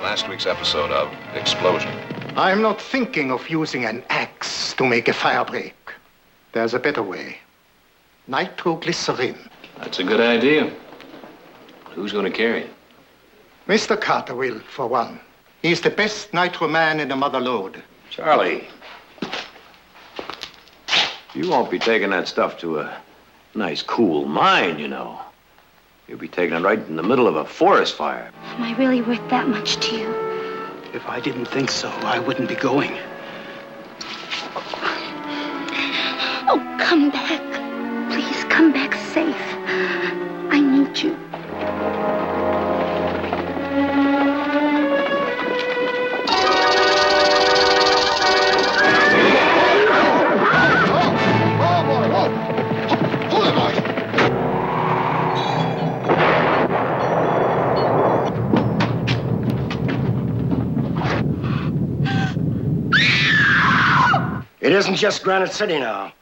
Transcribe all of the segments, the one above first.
Last week's episode of Explosion. I'm not thinking of using an axe to make a fire break. There's a better way. Nitroglycerin. That's a good idea. Who's going to carry it? Mr. Carter will, for one. He's the best nitro man in the mother lode. Charlie, you won't be taking that stuff to a nice, cool mine, you know. You'll be taking it right in the middle of a forest fire. Am I really worth that much to you? If I didn't think so, I wouldn't be going. Oh, come back. Please, come back safe. I need you. It isn't just Granite City now.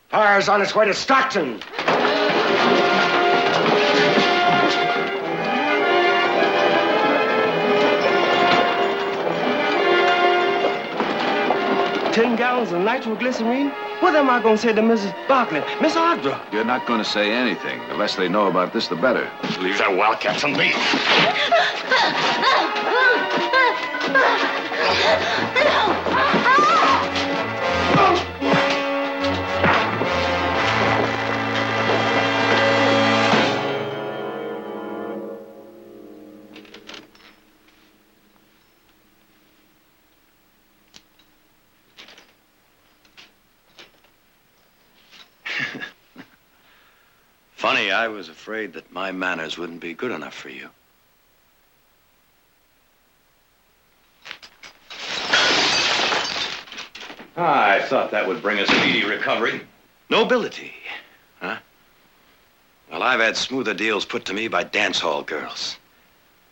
Fire's on its way to Stockton. $10 gallons of nitroglycerine? What am I going to say to Mrs. Barkley, Miss Audra? You're not going to say anything. The less they know about this, the better. Leave that wildcat to me. Funny, I was afraid that my manners wouldn't be good enough for you. I thought that would bring a speedy recovery. Nobility, huh? Well, I've had smoother deals put to me by dance hall girls.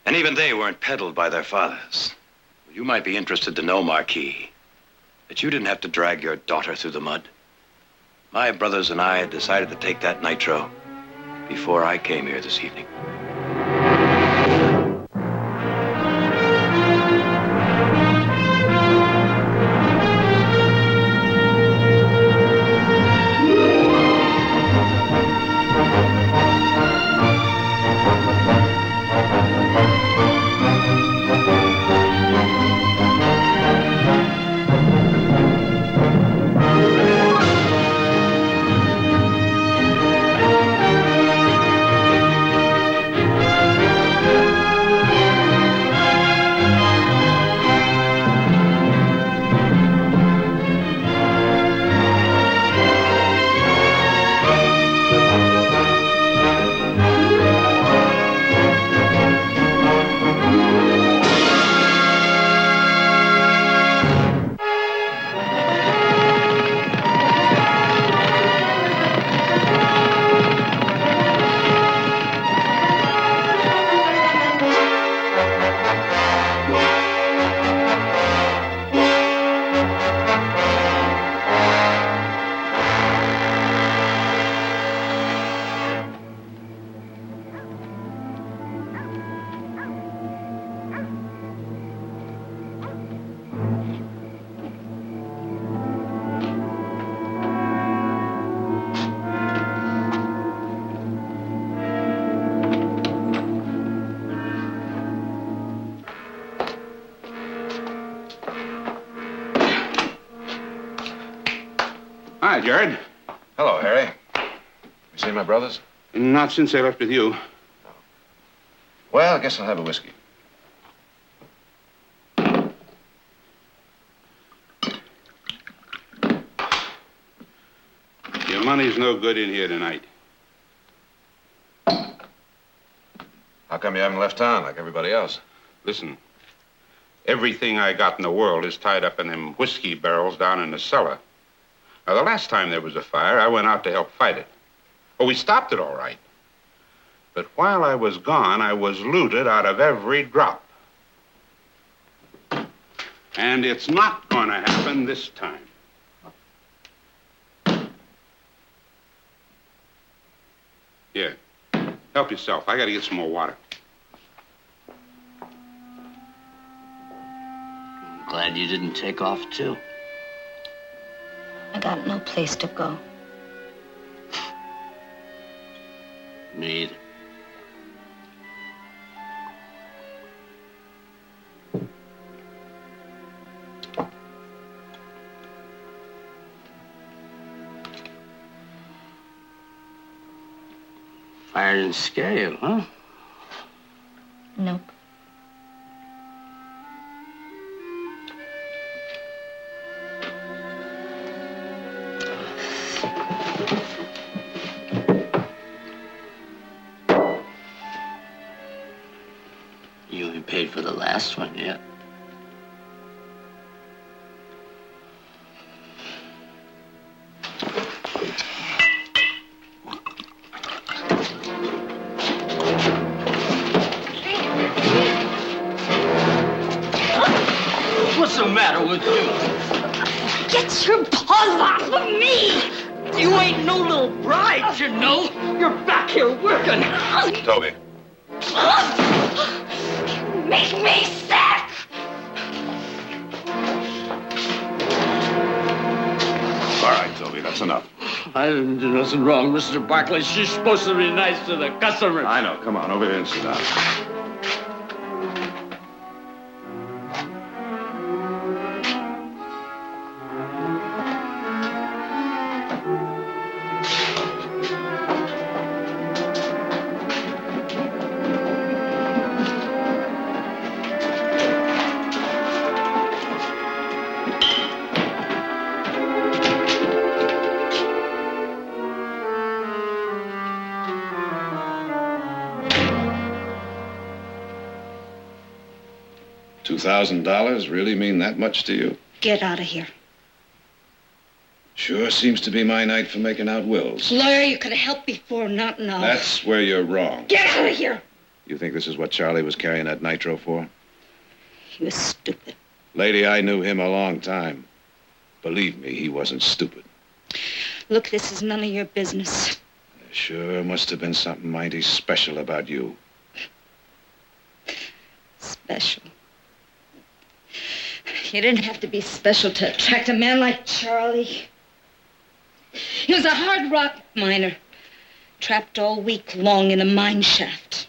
And even they weren't peddled by their fathers. You might be interested to know, Marquis, that you didn't have to drag your daughter through the mud. My brothers and I had decided to take that nitro before I came here this evening. Hi, Jared. Hello, Harry. You seen my brothers? Not since I left with you. Well, I guess I'll have a whiskey. Your money's no good in here tonight. How come you haven't left town like everybody else? Listen, everything I got in the world is tied up in them whiskey barrels down in the cellar. Now, the last time there was a fire, I went out to help fight it. Well, we stopped it all right. But while I was gone, I was looted out of every drop. And it's not going to happen this time. Here, help yourself. I got to get some more water. Glad you didn't take off, too. I got no place to go. Me either. Fire didn't scare you, huh? Nope. You ain't paid for the last one yet. What's the matter with you? Get your paws off of me! You ain't no little bride, you know. You're back here working. Toby. Make me sick! All right, Toby, that's enough. I didn't do nothing wrong, Mr. Barkley. She's supposed to be nice to the customers. I know. Come on, over here and sit down. $2,000 really mean that much to you? Get out of here. Sure seems to be my night for making out wills. Lawyer, you could have helped before, not now. That's where you're wrong. Get out of here! You think this is what Charlie was carrying that nitro for? He was stupid. Lady, I knew him a long time. Believe me, he wasn't stupid. Look, this is none of your business. There sure must have been something mighty special about you. Special. You didn't have to be special to attract a man like Charlie. He was a hard rock miner, trapped all week long in a mine shaft.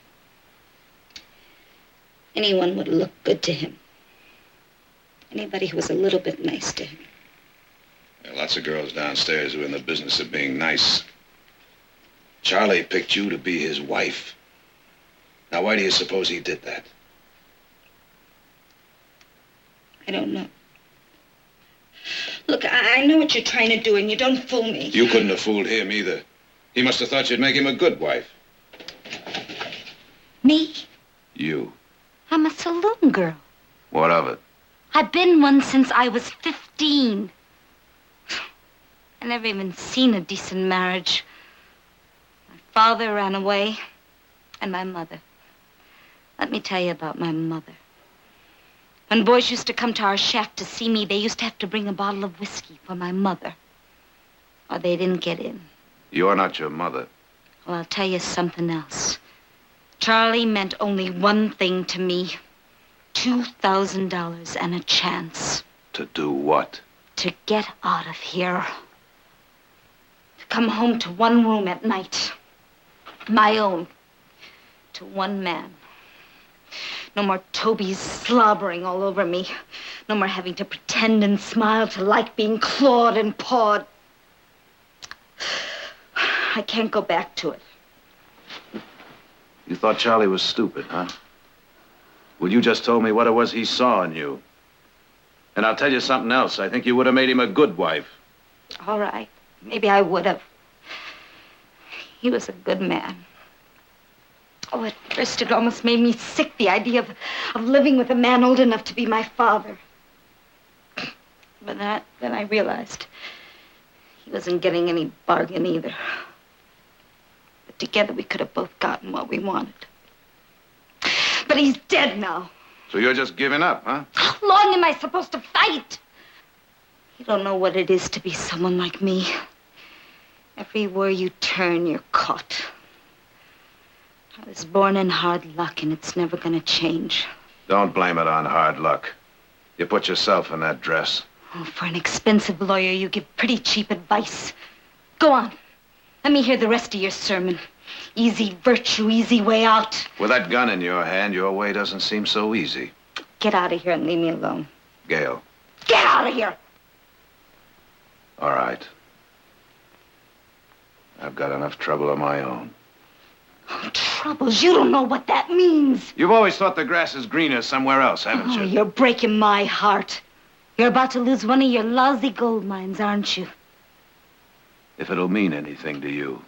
Anyone would look good to him. Anybody who was a little bit nice to him. There are lots of girls downstairs who are in the business of being nice. Charlie picked you to be his wife. Now, why do you suppose he did that? I don't know. Look, I know what you're trying to do, and you don't fool me. You couldn't have fooled him either. He must have thought you'd make him a good wife. Me? You. I'm a saloon girl. What of it? I've been one since I was 15. I never even seen a decent marriage. My father ran away, and my mother. Let me tell you about my mother. When boys used to come to our shack to see me, they used to have to bring a bottle of whiskey for my mother, or they didn't get in. You're not your mother. Well, I'll tell you something else. Charlie meant only one thing to me. $2,000 and a chance. To do what? To get out of here. To come home to one room at night. My own. To one man. No more Toby's slobbering all over me. No more having to pretend and smile to like being clawed and pawed. I can't go back to it. You thought Charlie was stupid, huh? Well, you just told me what it was he saw in you. And I'll tell you something else. I think you would have made him a good wife. All right. Maybe I would have. He was a good man. Oh, at first it almost made me sick, the idea of living with a man old enough to be my father. But then I realized he wasn't getting any bargain either. But together we could have both gotten what we wanted. But he's dead now. So you're just giving up, huh? How long am I supposed to fight? You don't know what it is to be someone like me. Everywhere you turn, you're caught. I was born in hard luck, and it's never gonna change. Don't blame it on hard luck. You put yourself in that dress. Oh, for an expensive lawyer, you give pretty cheap advice. Go on. Let me hear the rest of your sermon. Easy virtue, easy way out. With that gun in your hand, your way doesn't seem so easy. Get out of here and leave me alone. Gail. Get out of here! All right. I've got enough trouble of my own. Oh, troubles? You don't know what that means. You've always thought the grass is greener somewhere else, haven't you? You're breaking my heart. You're about to lose one of your lousy gold mines, aren't you? If it'll mean anything to you.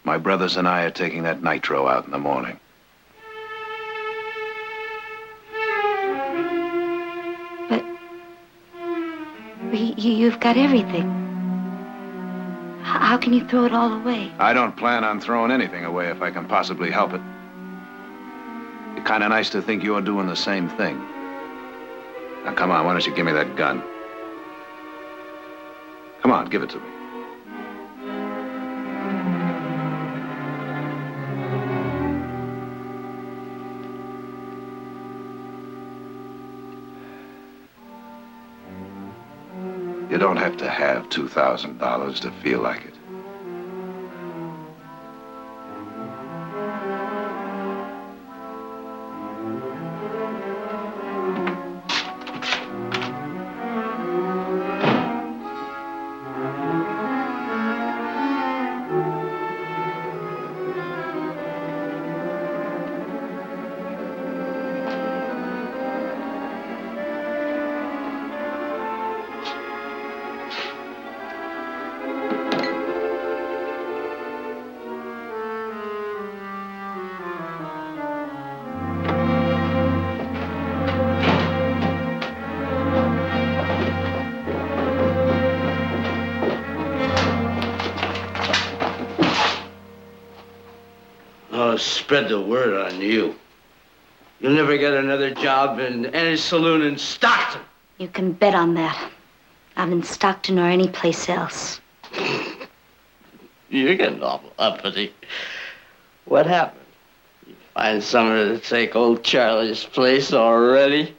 My brothers and I are taking that nitro out in the morning. But you've got everything. How can you throw it all away? I don't plan on throwing anything away if I can possibly help it. It's kind of nice to think you're doing the same thing. Now, come on, why don't you give me that gun? Come on, give it to me. You don't have to have $2,000 to feel like it. Spread the word on you. You'll never get another job in any saloon in Stockton. You can bet on that. Not in Stockton or any place else. You're getting awful uppity. What happened? You find somewhere to take old Charlie's place already?